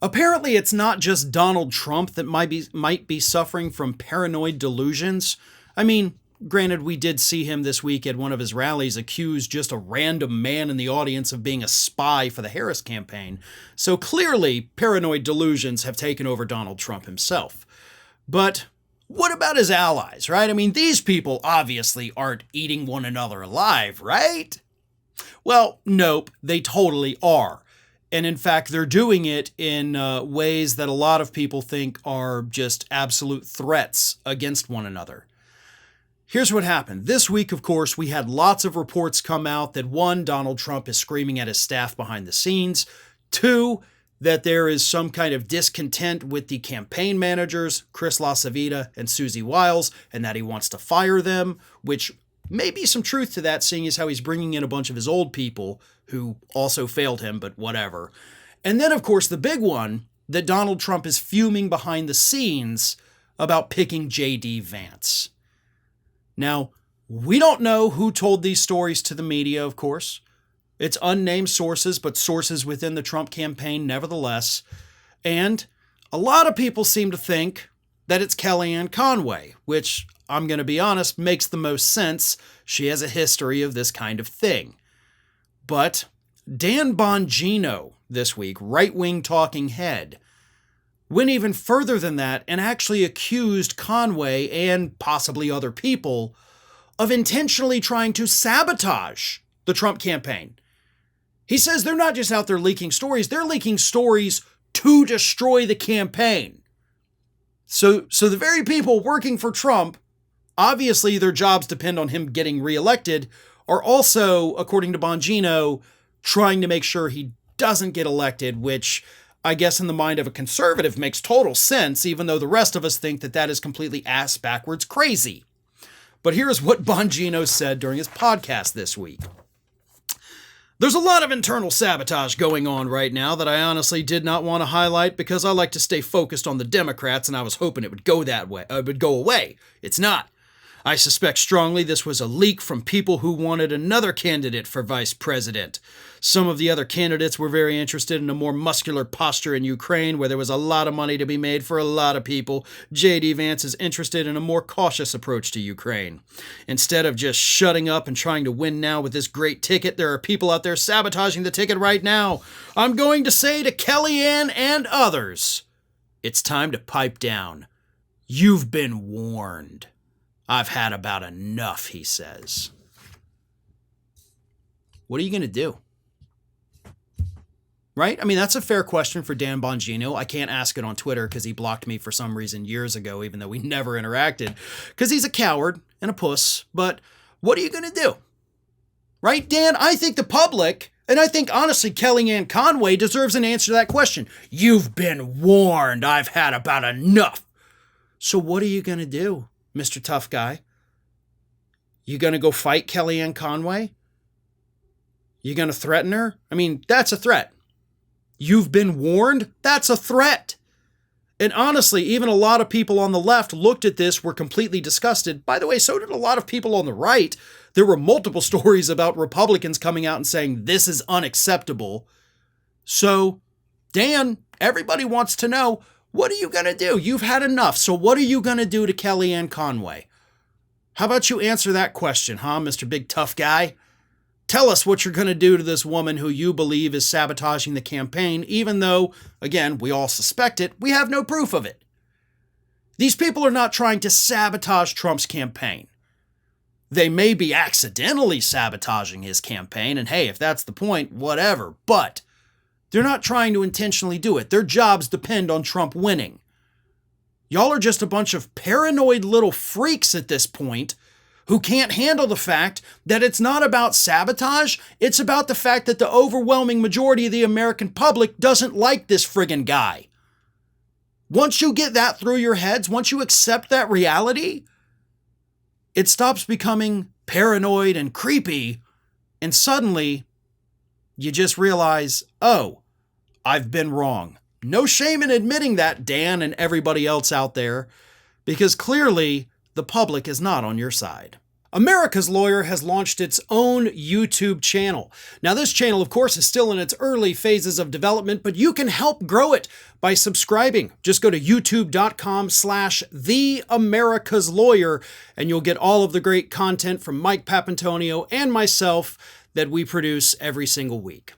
Apparently, it's not just Donald Trump that might be suffering from paranoid delusions. I mean, granted, we did see him this week at one of his rallies accuse just a random man in the audience of being a spy for the Harris campaign. So clearly, paranoid delusions have taken over Donald Trump himself. But what about his allies, right? I mean, these people obviously aren't eating one another alive, right? Well, nope, they totally are. And in fact, they're doing it in ways that a lot of people think are just absolute threats against one another. Here's what happened. This week, of course, we had lots of reports come out that one, Donald Trump is screaming at his staff behind the scenes. Two, that there is some kind of discontent with the campaign managers, Chris LaCivita and Susie Wiles, and that he wants to fire them, which may be some truth to that, seeing as how he's bringing in a bunch of his old people who also failed him, but whatever. And then, of course, the big one, that Donald Trump is fuming behind the scenes about picking J.D. Vance. Now, we don't know who told these stories to the media, of course. It's unnamed sources, but sources within the Trump campaign nevertheless. And a lot of people seem to think that it's Kellyanne Conway, which, I'm going to be honest, makes the most sense. She has a history of this kind of thing. But Dan Bongino this week, right-wing talking head, went even further than that and actually accused Conway and possibly other people of intentionally trying to sabotage the Trump campaign. He says they're not just out there leaking stories, they're leaking stories to destroy the campaign. So the very people working for Trump, obviously their jobs depend on him getting reelected, are also, according to Bongino, trying to make sure he doesn't get elected, which I guess in the mind of a conservative makes total sense, even though the rest of us think that that is completely ass-backwards crazy. But here's what Bongino said during his podcast this week. There's a lot of internal sabotage going on right now that I honestly did not want to highlight because I like to stay focused on the Democrats and I was hoping it would go that way. It would go away. It's not. I suspect strongly this was a leak from people who wanted another candidate for vice president. Some of the other candidates were very interested in a more muscular posture in Ukraine where there was a lot of money to be made for a lot of people. J.D. Vance is interested in a more cautious approach to Ukraine. Instead of just shutting up and trying to win now with this great ticket, there are people out there sabotaging the ticket right now. I'm going to say to Kellyanne and others, it's time to pipe down. You've been warned. I've had about enough, he says. What are you going to do? Right? I mean, that's a fair question for Dan Bongino. I can't ask it on Twitter because he blocked me for some reason years ago, even though we never interacted, because he's a coward and a puss. But what are you going to do? Right, Dan? I think the public, and I think, honestly, Kellyanne Conway deserves an answer to that question. You've been warned. I've had about enough. So what are you going to do, Mr. Tough Guy? You going to go fight Kellyanne Conway? You going to threaten her? I mean, that's a threat. You've been warned? That's a threat. And honestly, even a lot of people on the left looked at this, were completely disgusted. By the way, so did a lot of people on the right. There were multiple stories about Republicans coming out and saying, this is unacceptable. So, Dan, everybody wants to know, what are you going to do? You've had enough. So what are you going to do to Kellyanne Conway? How about you answer that question, huh, Mr. Big Tough Guy? Tell us what you're going to do to this woman who you believe is sabotaging the campaign, even though, again, we all suspect it, we have no proof of it. These people are not trying to sabotage Trump's campaign. They may be accidentally sabotaging his campaign, and hey, if that's the point, whatever, but they're not trying to intentionally do it. Their jobs depend on Trump winning. Y'all are just a bunch of paranoid little freaks at this point who can't handle the fact that it's not about sabotage, it's about the fact that the overwhelming majority of the American public doesn't like this friggin' guy. Once you get that through your heads, once you accept that reality, it stops becoming paranoid and creepy, and suddenly you just realize, oh, I've been wrong. No shame in admitting that, Dan and everybody else out there, because clearly the public is not on your side. America's Lawyer has launched its own YouTube channel. Now, this channel, of course, is still in its early phases of development, but you can help grow it by subscribing. Just go to youtube.com/The America's Lawyer, and you'll get all of the great content from Mike Papantonio and myself that we produce every single week.